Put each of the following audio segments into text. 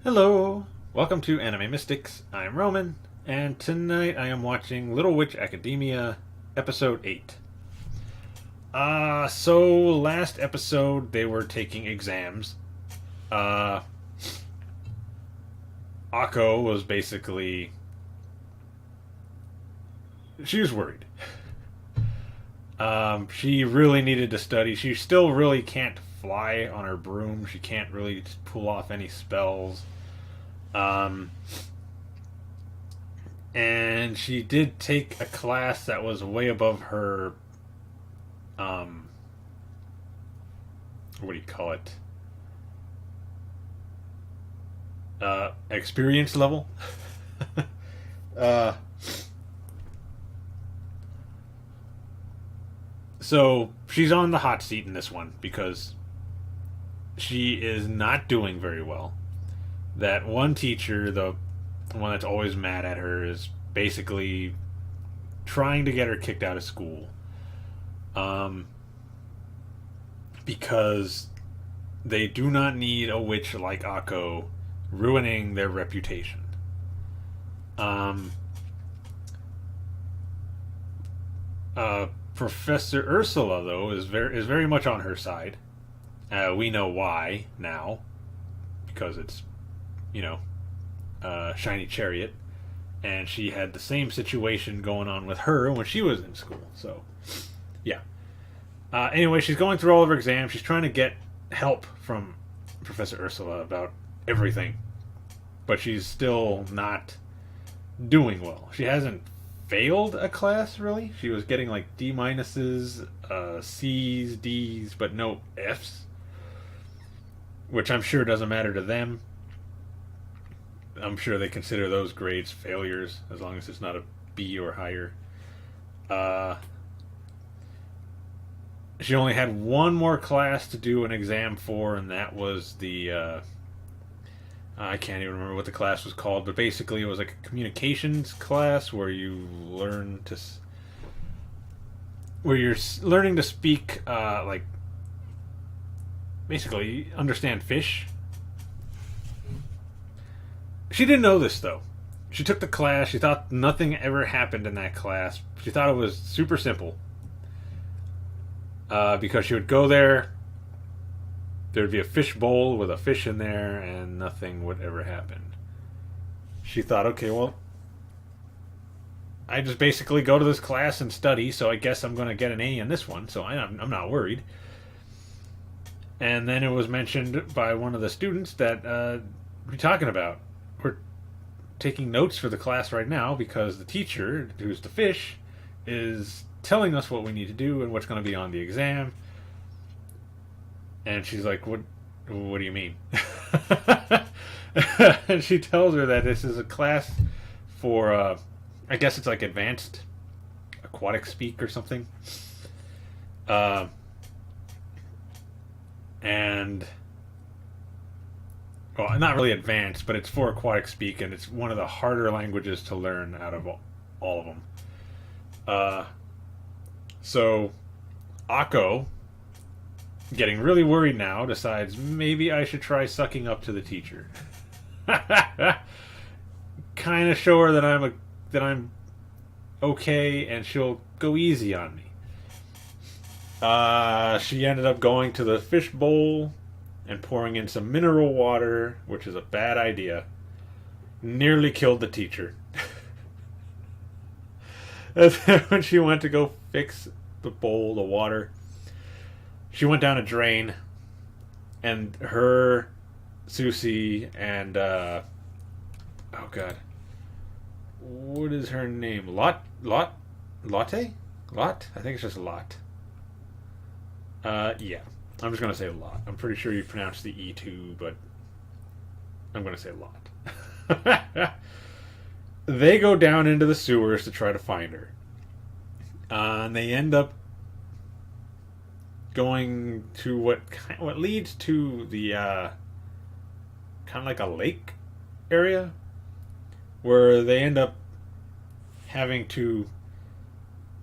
Hello, welcome to Anime Mystics. I'm Roman, and tonight I am watching Little Witch Academia, episode 8. So last episode they were taking exams. Uh, Akko was basically. She was worried. She really needed to study. She still really can't fly on her broom. She can't really pull off any spells. Um, and she did take a class that was way above her um what do you call it, experience level. uh so she's on the hot seat in this one because she is not doing very well. That one teacher, the one that's always mad at her, is basically trying to get her kicked out of school, um, because they do not need a witch like Akko ruining their reputation. Um, Professor Ursula, though, is very much on her side. We know why now, because it's you know Shiny Chariot, and she had the same situation going on with her when she was in school. So, yeah. Anyway, she's going through all of her exams. She's trying to get help from Professor Ursula about everything, but she's still not doing well. She hasn't failed a class really. She was getting like D minuses, C's, D's, but no F's, which I'm sure doesn't matter to them. I'm sure they consider those grades failures as long as it's not a B or higher. Uh, she only had one more class to do an exam for, and that was the I can't even remember what the class was called, but basically it was like a communications class where you learn to where you're learning to speak, like basically understand fish. She didn't know this though. She took the class. She thought nothing ever happened in that class. She thought it was super simple, because she would go there. There'd be a fish bowl with a fish in there, and nothing would ever happen. She thought, okay, well, I just basically go to this class and study, so I guess I'm going to get an A in this one, so I'm not worried. And then it was mentioned by one of the students that, what are you talking about? We're taking notes for the class right now because the teacher, who's the fish, is telling us what we need to do and what's going to be on the exam. And she's like, What do you mean?" And she tells her that this is a class for, I guess it's like advanced aquatic speak or something. Uh, and well, not really advanced, but it's for aquatic speak, and it's one of the harder languages to learn out of all of them. Uh, so Akko, getting really worried now, decides maybe I should try sucking up to the teacher. Kind of show her that I'm okay, and she'll go easy on me. She ended up going to the fish bowl and pouring in some mineral water, which is a bad idea. Nearly killed the teacher. And then when she went to go fix the bowl, the water, she went down a drain, and her, Susie, and oh god, what is her name? Lotte? Lot? I think it's just Lot. Yeah. I'm just gonna say Lot. I'm pretty sure you pronounce the E too, but I'm gonna say Lot. They go down into the sewers to try to find her. And they end up going to what leads to the kind of like a lake area, where they end up having to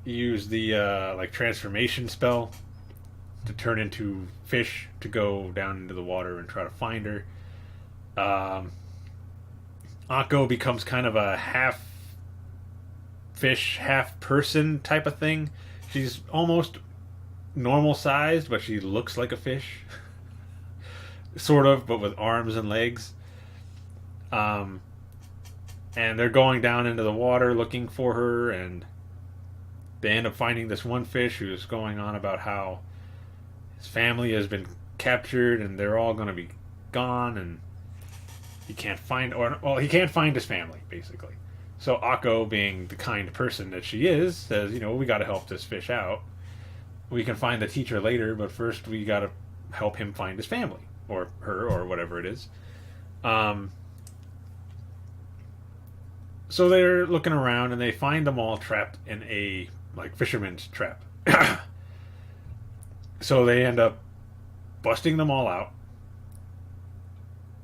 use the like transformation spell to turn into fish to go down into the water and try to find her. Akko becomes kind of a half fish, half person type of thing. She's almost normal sized, but she looks like a fish, sort of, but with arms and legs. Um, and they're going down into the water looking for her, and they end up finding this one fish who's going on about how his family has been captured and they're all going to be gone, and he can't find, or well, he can't find his family basically. So Akko, being the kind person that she is, says, you know, we got to help this fish out. We can find the teacher later, but first we got to help him find his family, or her, or whatever it is. So they're looking around and they find them all trapped in a like fisherman's trap. So they end up busting them all out.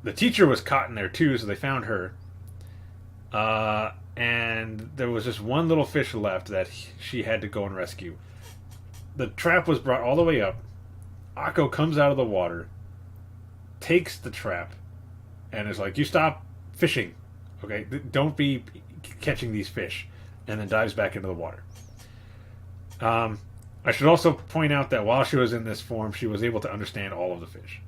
The teacher was caught in there too, so they found her. And there was just one little fish left that she had to go and rescue. The trap was brought all the way up. Akko comes out of the water, takes the trap, and is like, "You stop fishing, okay? Don't be catching these fish," and then dives back into the water. I should also point out that while she was in this form, she was able to understand all of the fish.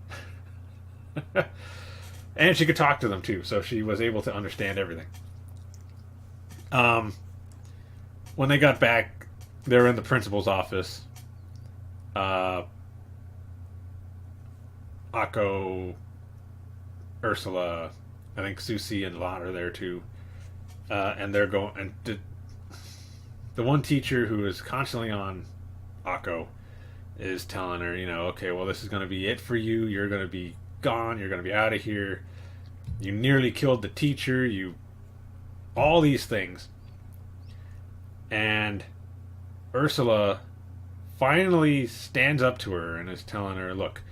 And she could talk to them too, so she was able to understand everything. When they got back, they were in the principal's office. Akko, Ursula, I think Susie and Lot are there too. And they're going, and the one teacher who is constantly on Akko is telling her, you know, okay, well, this is going to be it for you. You're going to be gone. You're going to be out of here. You nearly killed the teacher. All these things. And Ursula finally stands up to her and is telling her, look,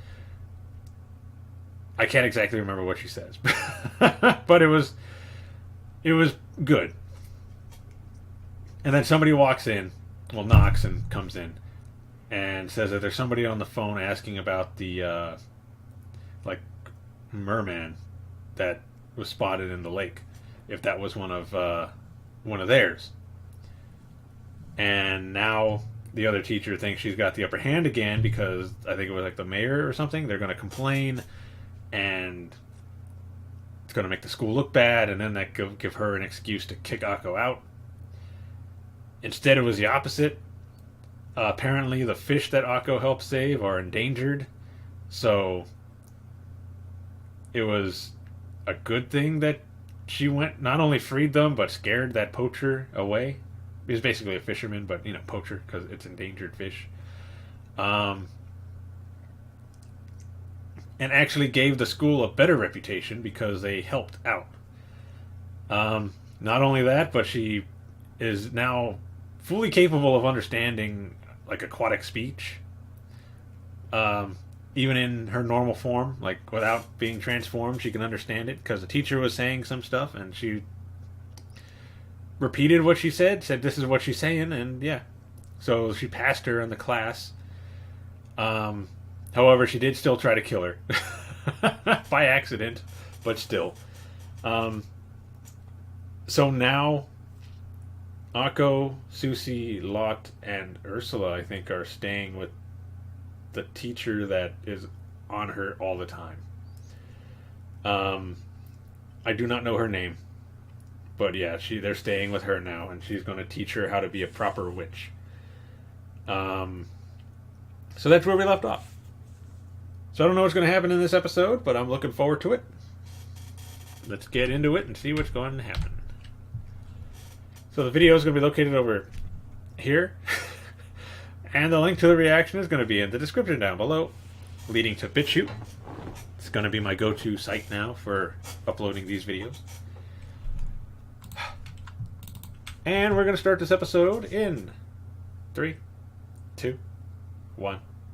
I can't exactly remember what she says, but it was good. And then somebody walks in, well, knocks and comes in, and says that there's somebody on the phone asking about the like merman that was spotted in the lake, if that was one of theirs. And now the other teacher thinks she's got the upper hand again because I think it was like the mayor or something. They're going to complain, and it's going to make the school look bad, and then that give her an excuse to kick Akko out. Instead, it was the opposite. Apparently, the fish that Akko helped save are endangered, so it was a good thing that she went, not only freed them, but scared that poacher away. He was basically a fisherman, but, you know, poacher, because it's endangered fish. And actually gave the school a better reputation because they helped out. Not only that, but she is now fully capable of understanding, like, aquatic speech. Even in her normal form, like, without being transformed, she can understand it, because the teacher was saying some stuff, and she repeated what she said this is what she's saying, and yeah. So she passed her in the class. However, she did still try to kill her. By accident, but still. So now, Akko, Susie, Lot, and Ursula, I think, are staying with the teacher that is on her all the time. I do not know her name. But yeah, they're staying with her now, and she's going to teach her how to be a proper witch. So that's where we left off. So I don't know what's going to happen in this episode, but I'm looking forward to it. Let's get into it and see what's going to happen. So the video is going to be located over here. And the link to the reaction is going to be in the description down below, leading to BitChute. It's going to be my go-to site now for uploading these videos. And we're going to start this episode in 3, 2, 1.